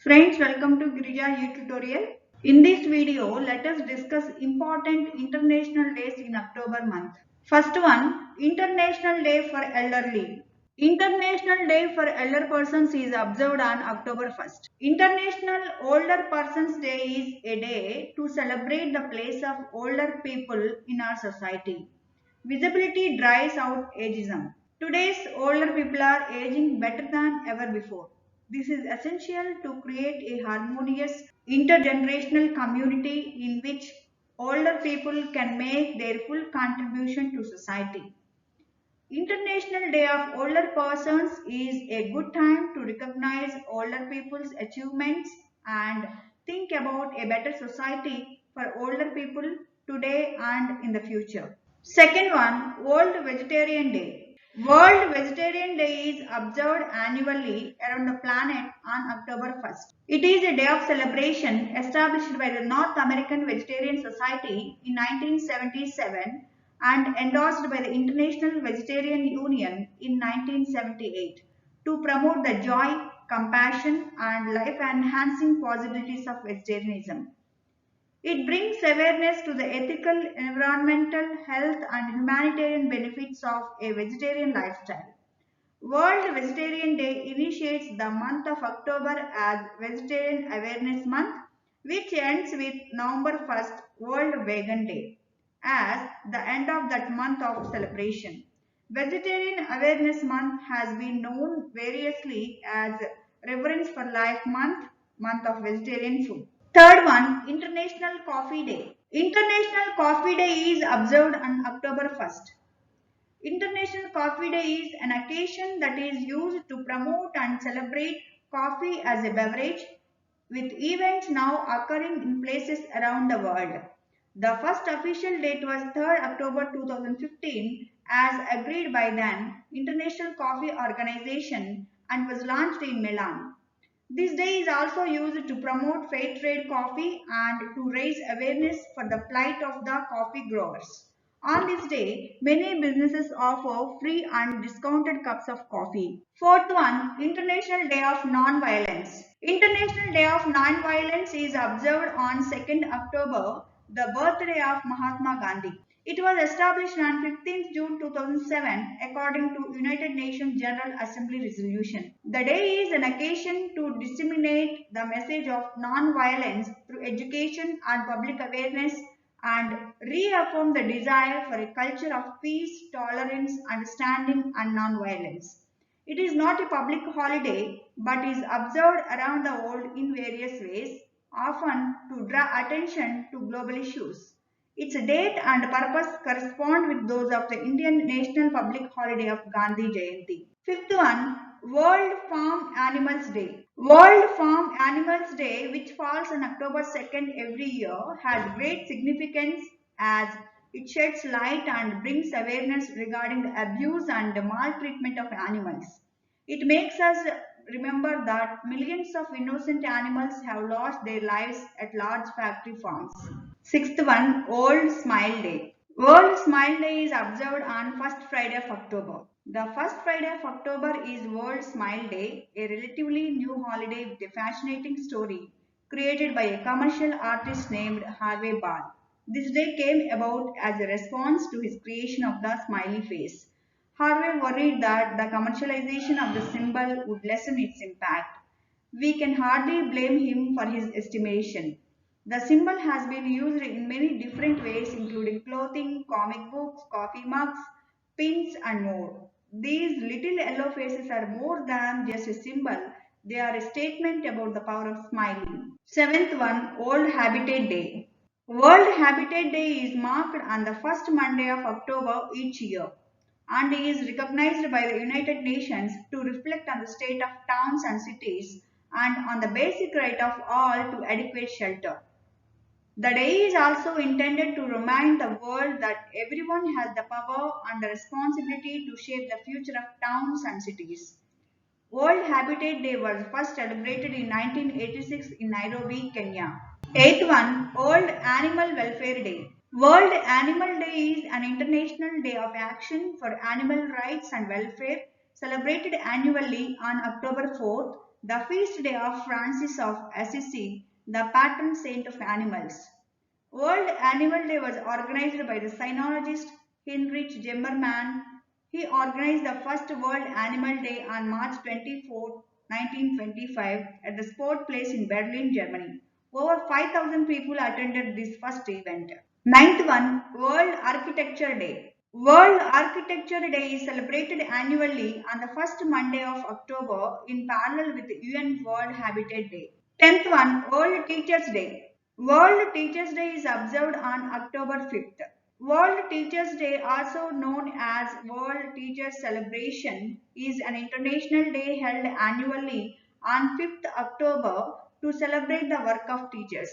Friends, welcome to Girija tutorial. In this video, let us discuss important international days in October month. First one, International Day for Elderly. International Day for Elder Persons is observed on October 1st. International Older Persons Day is a day to celebrate the place of older people in our society. Visibility drives out ageism. Today's older people are aging better than ever before. This is essential to create a harmonious intergenerational community in which older people can make their full contribution to society. International Day of Older Persons is a good time to recognize older people's achievements and think about a better society for older people today and in the future. Second one, World Vegetarian Day. World Vegetarian Day is observed annually around the planet on October 1st. It is a day of celebration established by the North American Vegetarian Society in 1977 and endorsed by the International Vegetarian Union in 1978 to promote the joy, compassion, and life enhancing possibilities of vegetarianism. It brings awareness to the ethical, environmental, health, and humanitarian benefits of a vegetarian lifestyle. World Vegetarian Day initiates the month of October as Vegetarian Awareness Month, which ends with November 1st, World Vegan Day, as the end of that month of celebration. Vegetarian Awareness Month has been known variously as Reverence for Life Month, month of vegetarian food. Third one, International Coffee Day. International Coffee Day is observed on October 1st. International Coffee Day is an occasion that is used to promote and celebrate coffee as a beverage, with events now occurring in places around the world. The first official date was 3rd October 2015 as agreed by the International Coffee Organization and was launched in Milan. This day is also used to promote fair trade coffee and to raise awareness for the plight of the coffee growers. On this day, many businesses offer free and discounted cups of coffee. Fourth one, International Day of Non-Violence. International Day of Non-Violence is observed on 2nd October, the birthday of Mahatma Gandhi. It was established on 15th June 2007 according to United Nations General Assembly resolution. The day is an occasion to disseminate the message of non-violence through education and public awareness and reaffirm the desire for a culture of peace, tolerance, understanding and non-violence. It is not a public holiday but is observed around the world in various ways, often to draw attention to global issues. Its date and purpose correspond with those of the Indian national public holiday of Gandhi Jayanti. Fifth one, World Farm Animals Day. World Farm Animals Day, which falls on October 2nd every year, has great significance as it sheds light and brings awareness regarding the abuse and the maltreatment of animals. It makes us remember that millions of innocent animals have lost their lives at large factory farms. Sixth one, World Smile Day. World Smile Day is observed on first Friday of October. The first Friday of October is World Smile Day, a relatively new holiday with a fascinating story created by a commercial artist named Harvey Ball. This day came about as a response to his creation of the smiley face. Harvey worried that the commercialization of the symbol would lessen its impact. We can hardly blame him for his estimation. The symbol has been used in many different ways, including clothing, comic books, coffee mugs, pins, and more. These little yellow faces are more than just a symbol, they are a statement about the power of smiling. Seventh one, World Habitat Day. World Habitat Day is marked on the first Monday of October each year and is recognized by the United Nations to reflect on the state of towns and cities and on the basic right of all to adequate shelter. The day is also intended to remind the world that everyone has the power and the responsibility to shape the future of towns and cities. World Habitat Day was first celebrated in 1986 in Nairobi, Kenya. Eighth one, World Animal Welfare Day. World Animal Day is an international day of action for animal rights and welfare celebrated annually on October 4th. the feast day of Francis of Assisi, the patron saint of animals. World Animal Day was organized by the sinologist Heinrich Zimmermann. He organized the first World Animal Day on March 24, 1925 at the Sport Place in Berlin, Germany. Over 5,000 people attended this first event. Ninth one, World Architecture Day. World Architecture Day is celebrated annually on the first Monday of October in parallel with the UN World Habitate Day. 10th one, World Teachers Day. World Teachers Day is observed on October 5th. World Teachers Day, also known as World Teachers Celebration, is an international day held annually on 5th October to celebrate the work of teachers.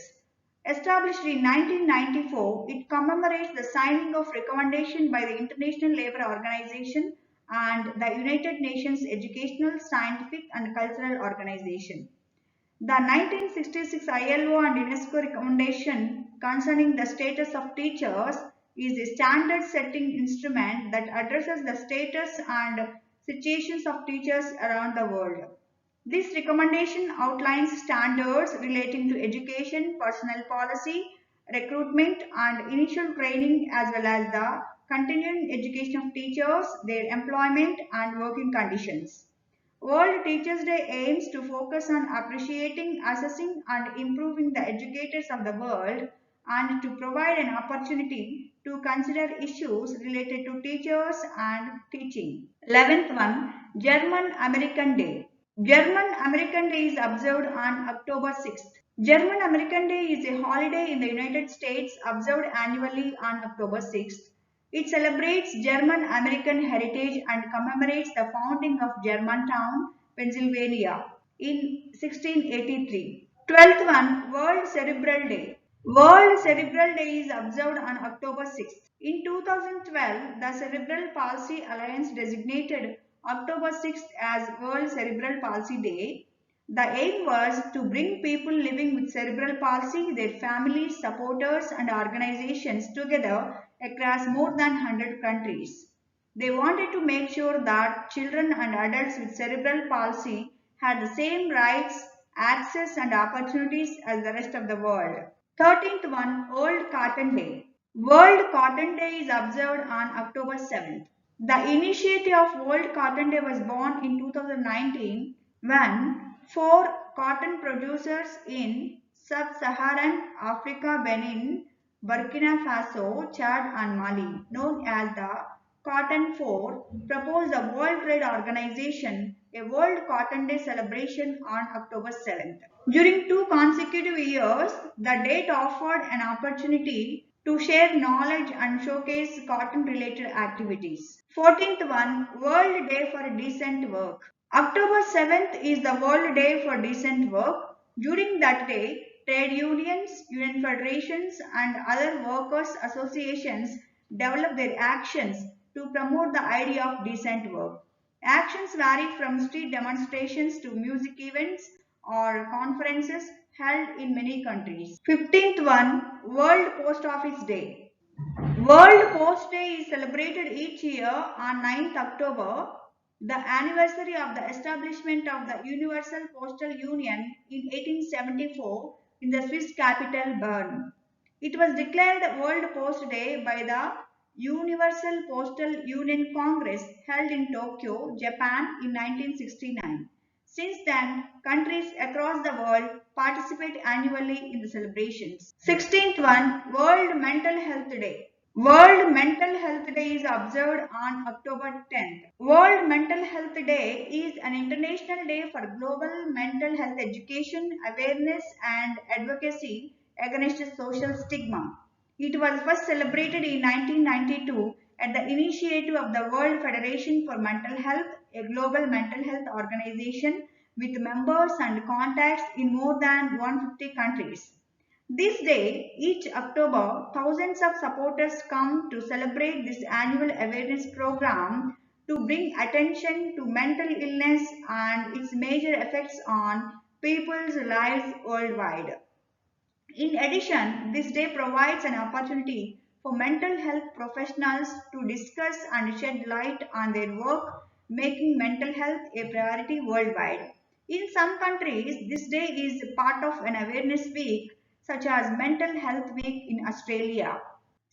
Established in 1994, it commemorates the signing of recommendation by the International Labour Organization and the United Nations Educational, Scientific and Cultural Organization. The 1966 ILO and UNESCO recommendation concerning the status of teachers is a standard-setting instrument that addresses the status and situations of teachers around the world. This recommendation outlines standards relating to education, personnel policy, recruitment and initial training as well as the continuing education of teachers, their employment and working conditions. World Teachers Day aims to focus on appreciating, assessing and improving the educators of the world and to provide an opportunity to consider issues related to teachers and teaching. 11th one, German American Day. German American Day is observed on October 6th. German American Day is a holiday in the United States observed annually on October 6th. It celebrates German American heritage and commemorates the founding of Germantown, Pennsylvania in 1683. 12th one, World Cerebral Day. World Cerebral Day is observed on October 6th. In 2012, the Cerebral Palsy Alliance designated October 6th as World Cerebral Palsy Day. The aim was to bring people living with cerebral palsy, their families, supporters and organizations together across more than 100 countries. They wanted to make sure that children and adults with cerebral palsy had the same rights, access and opportunities as the rest of the world. 13th one, World Cotton Day. World Cotton Day is observed on October 7th. The initiative of World Cotton Day was born in 2019 when four cotton producers in sub-Saharan Africa, Benin, Burkina Faso, Chad and Mali, known as the Cotton Four, proposed the World Trade Organization a World Cotton Day celebration on October 7th. During two consecutive years, the date offered an opportunity to share knowledge and showcase cotton-related activities. 14th one, World Day for Decent Work. October 7th is the World Day for Decent Work. During that day, trade unions, union federations and other workers' associations develop their actions to promote the idea of decent work. Actions vary from street demonstrations to music events or conferences held in many countries. 15th one, World Post Office Day. World Post Day is celebrated each year on 9th October, the anniversary of the establishment of the Universal Postal Union in 1874 in the Swiss capital Bern. It was declared World Post Day by the Universal Postal Union Congress held in Tokyo, Japan in 1969. Since then, countries across the world participate annually in the celebrations. 16th one, World Mental Health Day. World Mental Health Day is observed on October 10th. World Mental Health Day is an international day for global mental health education, awareness and advocacy against social stigma. It was first celebrated in 1992 at the initiative of the World Federation for Mental Health, a global mental health organization with members and contacts in more than 150 countries. This day, each October, thousands of supporters come to celebrate this annual awareness program to bring attention to mental illness and its major effects on people's lives worldwide. In addition, this day provides an opportunity for mental health professionals to discuss and shed light on their work, making mental health a priority worldwide. In some countries, this day is part of an awareness week, such as Mental Health Week in Australia.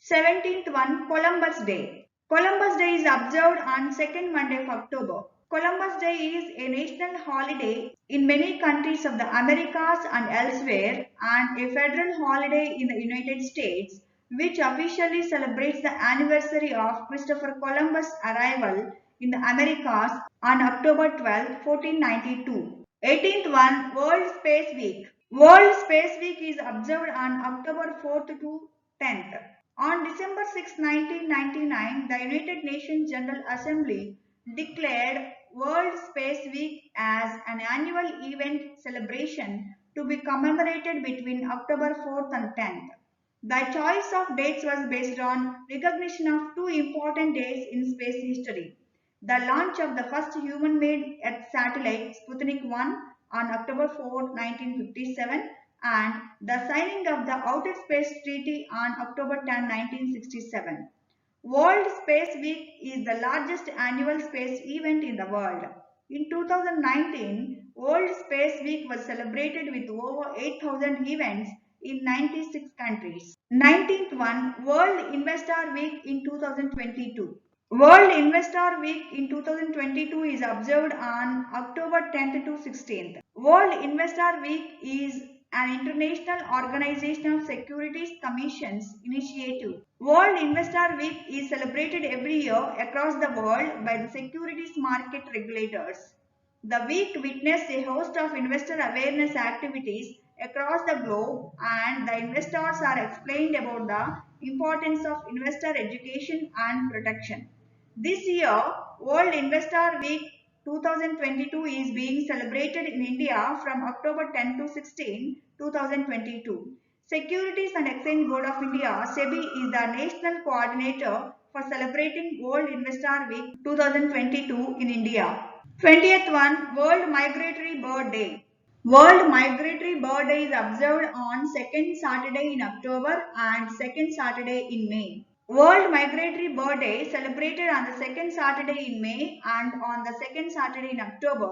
17th one, Columbus Day. Columbus Day is observed on 2nd Monday of October. Columbus Day is a national holiday in many countries of the Americas and elsewhere, and a federal holiday in the United States, which officially celebrates the anniversary of Christopher Columbus' arrival in the Americas on October 12, 1492. 18th one, World Space Week. World Space Week is observed on October 4th to 10th. On December 6, 1999, the United Nations General Assembly declared World Space Week as an annual event celebration to be commemorated between October 4th and 10th. The choice of dates was based on recognition of two important days in space history: the launch of the first human-made Earth satellite Sputnik 1 on October 4, 1957, and the signing of the Outer Space Treaty on October 10, 1967. World Space Week is the largest annual space event in the world. In 2019, World Space Week was celebrated with over 8,000 events in 96 countries. 19th one, World Investor Week in 2022. World Investor Week in 2022 is observed on October 10th to 16th. World Investor Week is an international organization of securities commissions initiative. World Investor Week is celebrated every year across the world by the securities market regulators. The week witnessed a host of investor awareness activities across the globe, and the investors are explained about the importance of investor education and protection. This year, World Investor Week 2022 is being celebrated in India from October 10 to 16, 2022. Securities and Exchange Board of India (SEBI) is the national coordinator for celebrating World Investor Week 2022 in India. 20th one, World Migratory Bird Day. World Migratory Bird Day is observed on 2nd Saturday in October and 2nd Saturday in May. World Migratory Bird Day, celebrated on the 2nd Saturday in May and on the 2nd Saturday in October,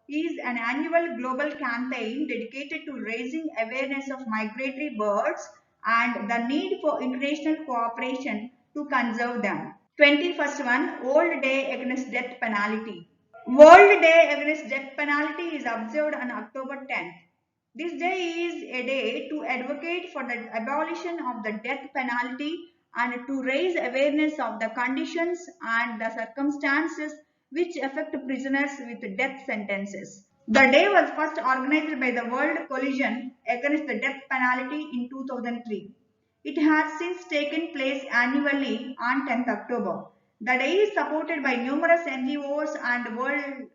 is an annual global campaign dedicated to raising awareness of migratory birds and the need for international cooperation to conserve them. 21st one, World Day Against Death Penalty. World Day Against Death Penalty is observed on October 10th. This day is a day to advocate for the abolition of the death penalty and to raise awareness of the conditions and the circumstances which affect prisoners with death sentences. The day was first organized by the World Coalition Against the Death Penalty in 2003. It has since taken place annually on 10th October. The day is supported by numerous NGOs and world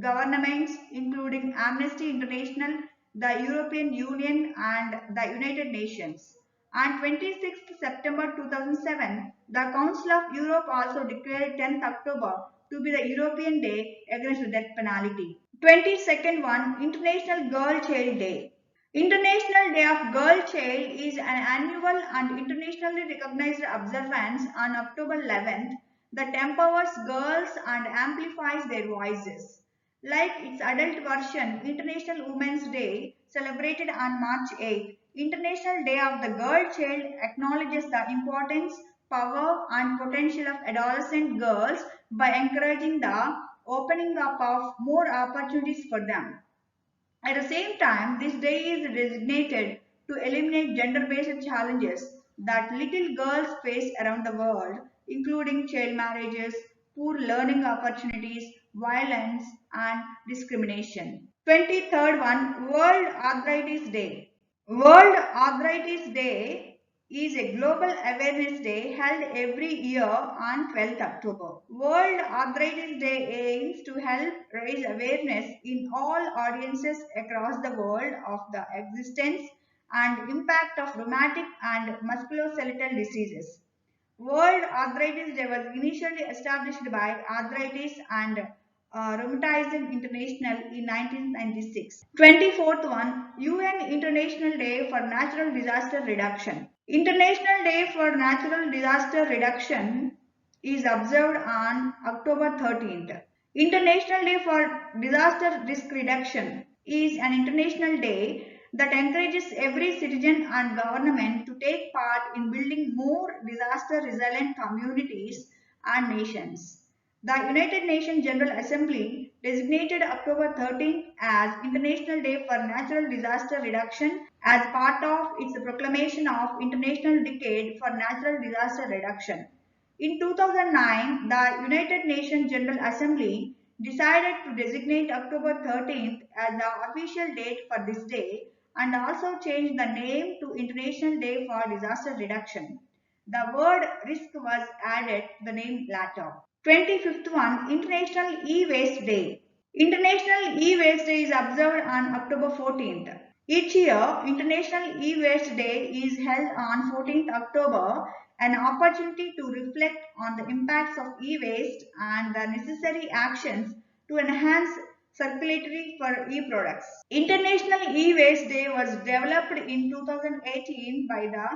governments, including Amnesty International, the European Union, and the United Nations. On 26th September 2007, the Council of Europe also declared 10th October to be the European Day Against the Death Penalty. 22nd one, International Girl Child Day. International Day of Girl Child is an annual and internationally recognized observance on October 11th that empowers girls and amplifies their voices. Like its adult version, International Women's Day, celebrated on March 8th, International Day of the Girl Child acknowledges the importance, power, and potential of adolescent girls by encouraging the opening up of more opportunities for them. At the same time, this day is designated to eliminate gender-based challenges that little girls face around the world, including child marriages, poor learning opportunities, violence, and discrimination. 23rd one, World Arthritis Day. World Arthritis Day is a global awareness day held every year on 12th October. World Arthritis Day aims to help raise awareness in all audiences across the world of the existence and impact of rheumatic and musculoskeletal diseases. World Arthritis Day was initially established by Arthritis and Rheumatism International in 1996. 24th one, UN International Day for Natural Disaster Reduction. International Day for Natural Disaster Reduction is observed on October 13th. International Day for Disaster Risk Reduction is an international day that encourages every citizen and government to take part in building more disaster resilient communities and nations. The United Nations General Assembly designated October 13th as International Day for Natural Disaster Reduction as part of its proclamation of International Decade for Natural Disaster Reduction. In 2009, the United Nations General Assembly decided to designate October 13th as the official date for this day and also changed the name to International Day for Disaster Reduction. The word risk was added to the name later. 25th one, International E-Waste Day. International E-Waste Day is observed on October 14th. Each year, International E-Waste Day is held on 14th October, an opportunity to reflect on the impacts of e-waste and the necessary actions to enhance circularity for e-products. International E-Waste Day was developed in 2018 by the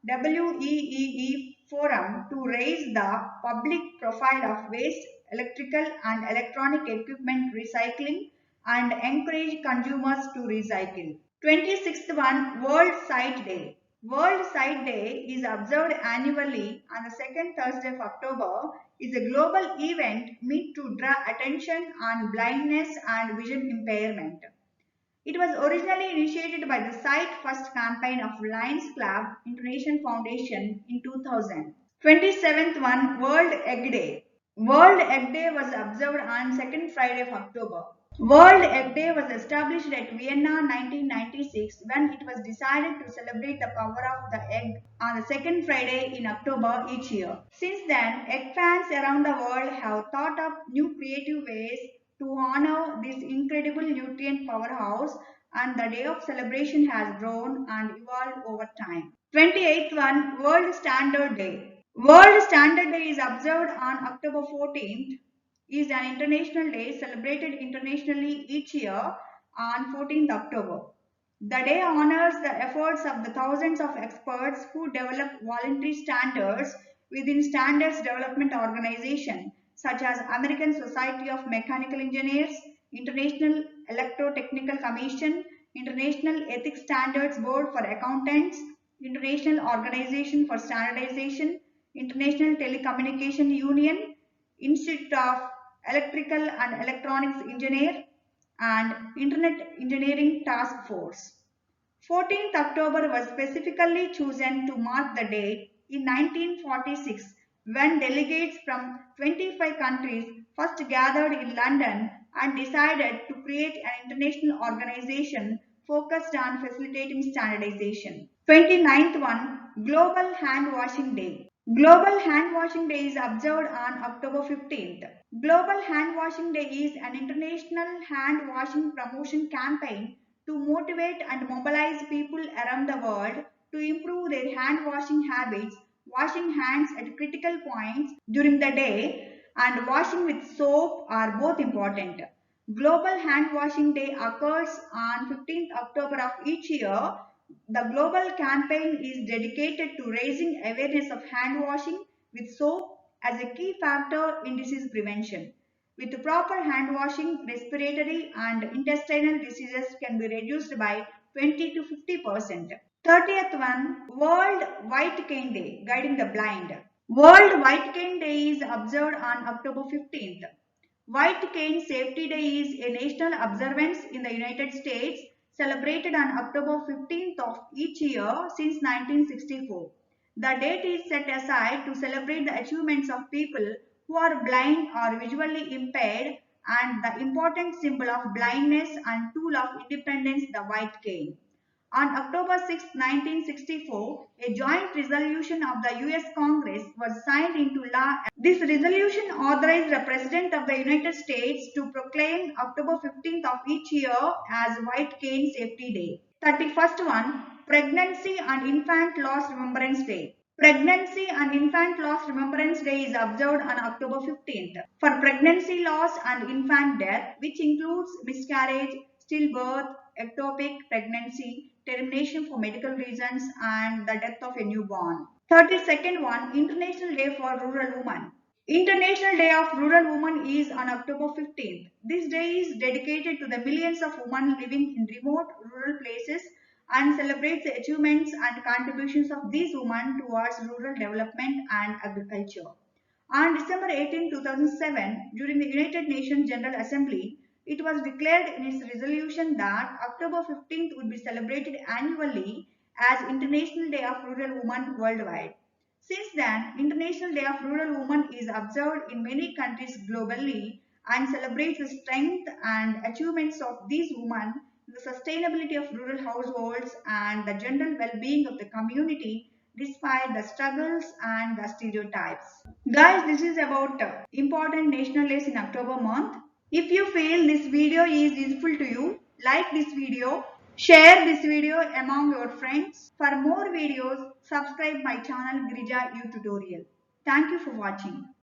WEEE Forum to raise the public profile of waste, electrical and electronic equipment recycling and encourage consumers to recycle. 26th one, World Sight Day. World Sight Day is observed annually on the second Thursday of October. Is a global event meant to draw attention on blindness and vision impairment. It was originally initiated by the Sight First campaign of Lions Club International Foundation in 2000. 27th one, World Egg Day. World Egg Day was observed on second Friday of October. World Egg Day was established at Vienna 1996 when it was decided to celebrate the power of the egg on the second Friday in October each year. Since then, egg fans around the world have thought up new creative ways to honor this incredible nutrient powerhouse, and the day of celebration has grown and evolved over time. 28th one, World Standard Day. World Standard Day is observed on October 14th, is an international day celebrated internationally each year on 14th October. The day honors the efforts of the thousands of experts who develop voluntary standards within standards development organizations such as American Society of Mechanical Engineers, International Electrotechnical Commission, International Ethics Standards Board for Accountants, International Organization for Standardization, International Telecommunication Union, Institute of Electrical and Electronics Engineer, and Internet Engineering Task Force. 14th October was specifically chosen to mark the date in 1946 when delegates from 25 countries first gathered in London and decided to create an international organization focused on facilitating standardization. 29th one, Global Hand Washing Day. Global Hand Washing Day is observed on October 15th. Global Hand Washing Day is an international hand washing promotion campaign to motivate and mobilize people around the world to improve their hand washing habits, washing hands at critical points during the day and washing with soap are both important. Global Hand Washing Day occurs on 15th October of each year. The global campaign is dedicated to raising awareness of hand washing with soap as a key factor in disease prevention. With proper hand washing, respiratory and intestinal diseases can be reduced by 20 to 50%. 30th one, World White Cane Day, Guiding the Blind. World White Cane Day is observed on October 15th. White Cane Safety Day is a national observance in the United States celebrated on October 15th of each year since 1964. The date is set aside to celebrate the achievements of people who are blind or visually impaired and the important symbol of blindness and tool of independence, the white cane. On October 6, 1964, a joint resolution of the US Congress was signed into law. This resolution authorized the President of the United States to proclaim October 15th of each year as White Cane Safety Day. 31st one, Pregnancy and Infant Loss Remembrance Day. Pregnancy and Infant Loss Remembrance Day is observed on October 15th. For pregnancy loss and infant death, which includes miscarriage, stillbirth, ectopic pregnancy, termination for medical reasons, and the death of a newborn. 32nd one, International Day for Rural Women. International Day of Rural Women is on October 15th. This day is dedicated to the millions of women living in remote rural places and celebrates the achievements and contributions of these women towards rural development and agriculture. On December 18, 2007, during the United Nations General Assembly, it was declared in its resolution that October 15th would be celebrated annually as International Day of Rural Women worldwide. Since then, International Day of Rural Women is observed in many countries globally and celebrates the strength and achievements of these women, the sustainability of rural households, and the general well-being of the community despite the struggles and the stereotypes. Guys, this is about important national days in October month. If you feel this video is useful to you, like this video, share this video among your friends. For more videos, subscribe my channel Girija U Tutorial. Thank you for watching.